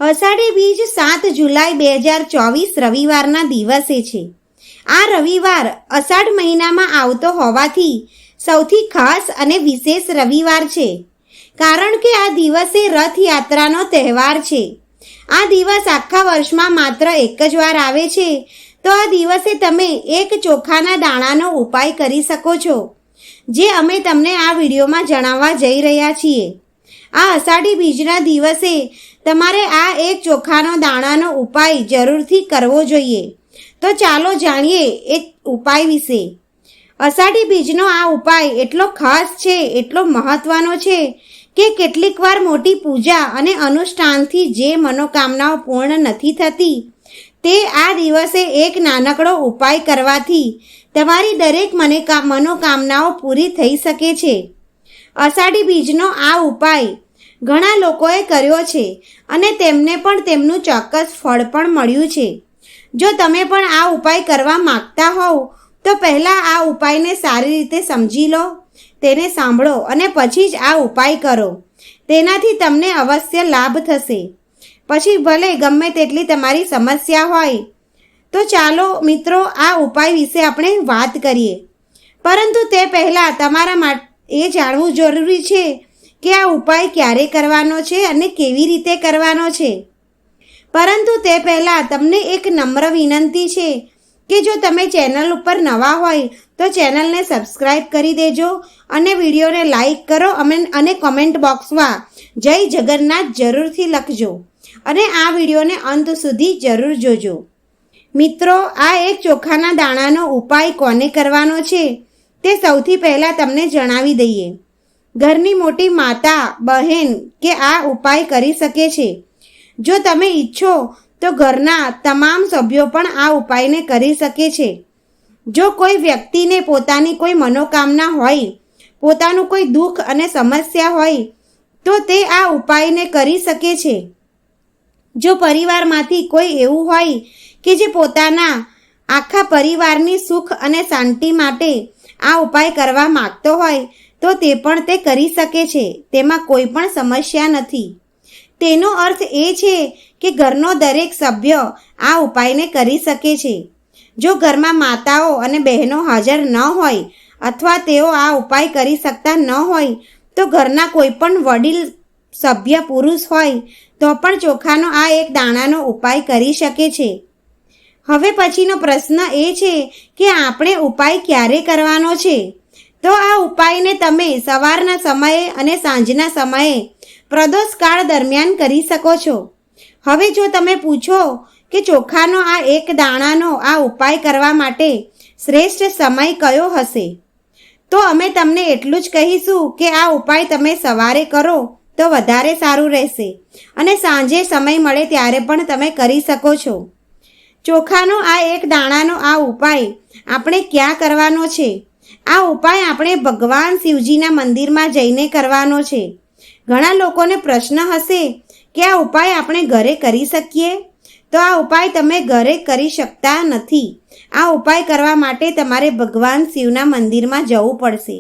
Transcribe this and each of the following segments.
અષાઢી બીજ 7 જુલાઈ 2024 રવિવારના દિવસે છે. આ રવિવાર અષાઢ મહિનામાં આવતો હોવાથી સૌથી ખાસ અને વિશેષ રવિવાર છે, કારણ કે આ દિવસે રથયાત્રાનો તહેવાર છે. આ દિવસ આખા વર્ષમાં માત્ર એક જ વાર આવે છે, તો આ દિવસે તમે એક ચોખાના દાણાનો ઉપાય કરી શકો છો, જે અમે તમને આ વિડીયોમાં જણાવવા જઈ રહ્યા છીએ. આ અષાઢી બીજના દિવસે તમારે આ એક ચોખાનો દાણાનો ઉપાય જરૂરથી કરવો જોઈએ. તો ચાલો જાણીએ એ ઉપાય વિશે. અષાઢી બીજનો આ ઉપાય એટલો ખાસ છે, એટલો મહત્વનો છે કે કેટલીક વાર મોટી પૂજા અને અનુષ્ઠાનથી જે મનોકામનાઓ પૂર્ણ નથી થતી, તે આ દિવસે એક નાનકડો ઉપાય કરવાથી તમારી દરેક મનોકામનાઓ પૂરી થઈ શકે છે. અષાઢી બીજનો આ ઉપાય ઘણા લોકોએ કર્યો છે અને તેમને પણ તેમનું ચોક્કસ ફળ પણ મળ્યું છે. જો તમે પણ આ ઉપાય કરવા માંગતા હોવ તો પહેલાં આ ઉપાયને સારી રીતે સમજી લો, તેને સાંભળો અને પછી જ આ ઉપાય કરો. તેનાથી તમને અવશ્ય લાભ થશે. પછી ભલે ગમે તેટલી તમારી સમસ્યા હોય. તો ચાલો મિત્રો, આ ઉપાય વિશે આપણે વાત કરીએ. પરંતુ તે પહેલાં તમારા માટે એ જાણવું જરૂરી છે કે આ ઉપાય ક્યારે કરવાનો છે અને કેવી રીતે કરવાનો છે. પરંતુ તે પહેલાં તમને એક નમ્ર વિનંતી છે કે જો તમે ચેનલ ઉપર નવા હોય તો ચેનલને સબસ્ક્રાઈબ કરી દેજો અને વિડીયોને લાઈક કરો અને કમેન્ટ બોક્સમાં જય જગન્નાથ જરૂરથી લખજો અને આ વિડીયોને અંત સુધી જરૂર જોજો. મિત્રો, આ એક ચોખાના દાણાનો ઉપાય કોને કરવાનો છે તે સૌથી પહેલાં તમને જણાવી દઈએ. ઘરની મોટી માતા, બહેન કે આ ઉપાય કરી શકે છે. જો તમે ઈચ્છો તો ઘરના તમામ સભ્યો પણ આ ઉપાયને કરી શકે છે. જો કોઈ વ્યક્તિને પોતાની કોઈ મનોકામના હોય, પોતાનું કોઈ દુઃખ અને સમસ્યા હોય, તો તે આ ઉપાયને કરી શકે છે. જો પરિવારમાંથી કોઈ એવું હોય કે જે પોતાના આખા પરિવારની સુખ અને શાંતિ માટે આ ઉપાય કરવા માગતો હોય તો તે પણ તે કરી શકે છે. તેમાં કોઈ પણ સમસ્યા નથી. તેનો અર્થ એ છે કે ઘરનો દરેક સભ્ય આ ઉપાયને કરી શકે છે. જો ઘરમાં માતાઓ અને બહેનો હાજર ન હોય અથવા તેઓ આ ઉપાય કરી શકતા ન હોય તો ઘરના કોઈ પણ વડીલ સભ્ય પુરુષ હોય તો પણ ચોખાનો આ એક દાણાનો ઉપાય કરી શકે છે. હવે પછીનો પ્રશ્ન એ છે કે આપણે ઉપાય ક્યારે કરવાનો છે. તો આ ઉપાયને તમે સવારના સમયે અને સાંજના સમયે પ્રદોષકાળ દરમિયાન કરી શકો છો. હવે જો તમે પૂછો કે ચોખાનો આ એક દાણાનો આ ઉપાય કરવા માટે શ્રેષ્ઠ સમય કયો હશે, તો અમે તમને એટલું જ કહીશું કે આ ઉપાય તમે સવારે કરો તો વધારે સારું રહેશે અને સાંજે સમય મળે ત્યારે પણ તમે કરી શકો છો. ચોખાનો આ એક દાણાનો આ ઉપાય આપણે ક્યાં કરવાનો છે? આ ઉપાય આપણે ભગવાન શિવજીના મંદિરમાં જઈને કરવાનો છે. ઘણા લોકોને પ્રશ્ન હશે કે આ ઉપાય આપણે ઘરે કરી શકીએ? તો આ ઉપાય તમે ઘરે કરી શકતા નથી. આ ઉપાય કરવા માટે તમારે ભગવાન શિવના મંદિરમાં જવું પડશે.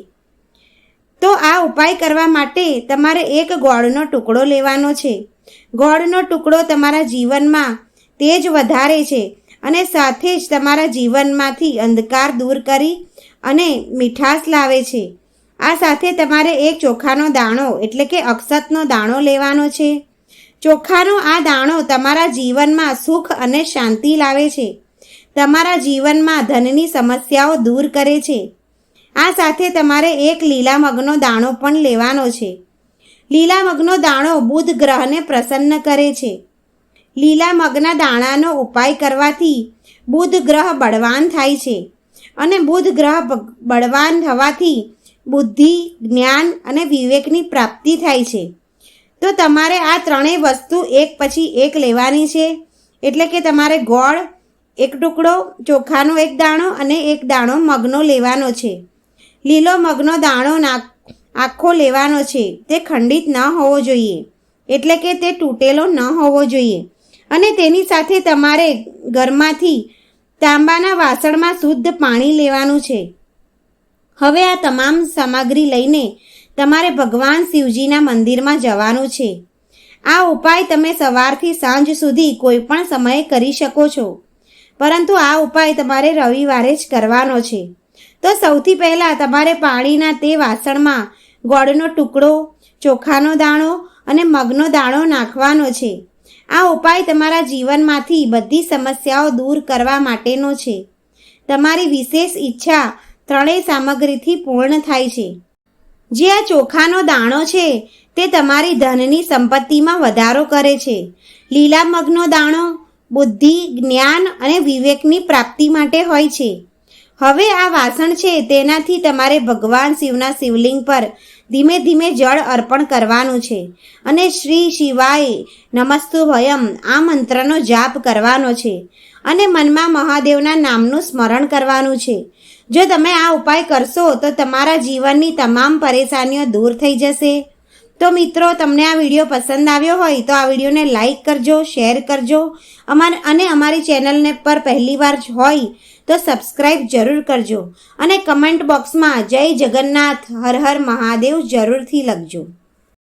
તો આ ઉપાય કરવા માટે તમારે એક ગોળનો ટુકડો લેવાનો છે. ગોળનો ટુકડો તમારા જીવનમાં તેજ વધારે છે અને સાથે જ તમારા જીવનમાંથી અંધકાર દૂર કરી અને મીઠાશ લાવે છે. આ સાથે તમારે એક ચોખાનો દાણો એટલે કે અક્ષતનો દાણો લેવાનો છે. ચોખાનો આ દાણો તમારા જીવનમાં સુખ અને શાંતિ લાવે છે. તમારા જીવનમાં ધનની સમસ્યાઓ દૂર કરે છે. આ સાથે તમારે એક લીલા મગનો દાણો પણ લેવાનો છે. લીલા મગનો દાણો બુધ ગ્રહને પ્રસન્ન કરે છે. લીલા મગના દાણાનો ઉપાય કરવાથી બુધ ગ્રહ બળવાન થાય છે અને બુધ ગ્રહ બળવાન થવાથી બુદ્ધિ, જ્ઞાન અને વિવેકની પ્રાપ્તિ થાય છે. તો તમારે આ ત્રણેય વસ્તુ એક પછી એક લેવાની છે. એટલે કે તમારે ગોળ એક ટુકડો, ચોખાનો એક દાણો અને એક દાણો મગનો લેવાનો છે. લીલો મગનો દાણો આખો લેવાનો છે. તે ખંડિત ન હોવો જોઈએ, એટલે કે તે તૂટેલો ન હોવો જોઈએ. અને તેની સાથે તમારે ઘરમાંથી તાંબાના વાસણમાં શુદ્ધ પાણી લેવાનું છે. હવે આ તમામ સામગ્રી લઈને તમારે ભગવાન શિવજીના મંદિરમાં જવાનું છે. આ ઉપાય તમે સવારથી સાંજ સુધી કોઈ પણ સમયે કરી શકો છો, પરંતુ આ ઉપાય તમારે રવિવારે જ કરવાનો છે. તો સૌથી પહેલાં તમારે પાણીના તે વાસણમાં ગોળનો ટુકડો, ચોખાનો દાણો અને મગનો દાણો નાખવાનો છે. આ ઉપાય તમારા જીવનમાંથી બધી સમસ્યાઓ દૂર કરવા માટેનો છે. તમારી વિશેષ ઈચ્છા ત્રણેય સામગ્રીથી પૂર્ણ થાય છે. જે આ ચોખાનો દાણો છે તે તમારી ધનની સંપત્તિમાં વધારો કરે છે. લીલા મગનો દાણો બુદ્ધિ, જ્ઞાન અને વિવેકની પ્રાપ્તિ માટે હોય છે. હવે આ વાસણ છે તેનાથી તમારે ભગવાન શિવના શિવલિંગ પર ધીમે ધીમે જળ અર્પણ કરવાનું છે અને શ્રી શિવાય નમસ્તુભયમ આ મંત્રનો જાપ કરવાનો છે અને મનમાં મહાદેવના નામનું સ્મરણ કરવાનું છે. જો તમે આ ઉપાય કરશો તો તમારા જીવનની તમામ પરેશાનીઓ દૂર થઈ જશે. તો મિત્રો, તમને આ વિડીયો પસંદ આવ્યો હોય તો આ વિડીયોને લાઈક કરજો, શેર કરજો અને અમારી ચેનલને પર પહેલીવાર હોય તો સબસ્ક્રાઈબ જરૂર કરજો અને કમેન્ટ બોક્સમાં જય જગન્નાથ, હર હર મહાદેવ જરૂરથી લખજો.